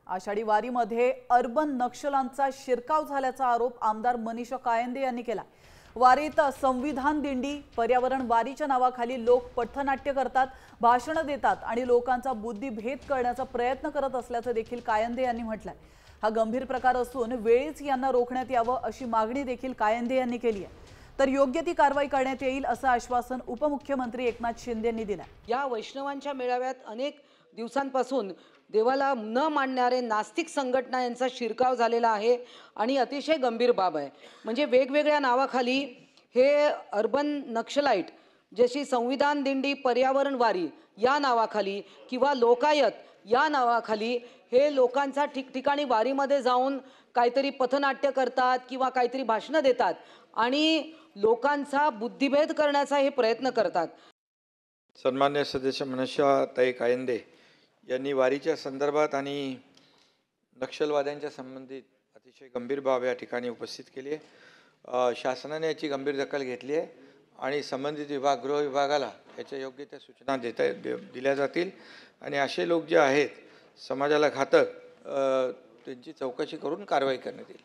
Ashadhi वारीमध्ये urban नक्षलांचा शिरकाव झाल्याचा आरोप आमदार मनीषा कायंदे यांनी केला। वारीत संविधान दिंडी पर्यावरण वारीच्या नावाखाली लोक पथनाट्य करतात, भाषण देतात आणि लोकांचा बुद्धिभेद करण्याचा प्रयत्न करत असल्याचं देखील कायंदे यांनी म्हटलंय। हा गंभीर प्रकार असून वेळीच यांना रोखण्यात यावं अशी मागणी देखील कायंदे यांनी केली आहे। तर योग्य ती कारवाई करण्यात येईल असं आश्वासन उपमुख्यमंत्री एकनाथ शिंदे यांनी दिलं। या वैष्णवांच्या मेळाव्यात अनेक दिवसांपासून देवाला न मानणारे नास्तिक संघटना यांचा शिरकाव झालेला आहे आणि अतिशय गंभीर बाब आहे। म्हणजे वेगवेगळ्या नावाखाली हे अर्बन नक्षलाइट जशी संविधान दिंडी पर्यावरण वारी या नावाखाली किंवा लोकायत या नावाखाली हे लोकांचा ठिकठिकाणी वारीमध्ये जाऊन काहीतरी पथनाट्य करतात किंवा काहीतरी भाषण देतात आणि लोकांचा बुद्धिभेद करण्याचा हे प्रयत्न करतात। सन्मान्य सदस्य मनीषाताई कायंदे यांनी वारीच्या संदर्भात आणि नक्षलवाद्यांच्या संबंधित अतिशय गंभीर बाब या ठिकाणी उपस्थित केली आहे। शासनाने याची गंभीर दखल घेतली आहे आणि संबंधित विभाग गृह विभागाला याच्या योग्य त्या सूचना दिल्या जातील आणि असे लोक जे आहेत समाजाला घातक त्यांची चौकशी करून कारवाई करण्यात येईल।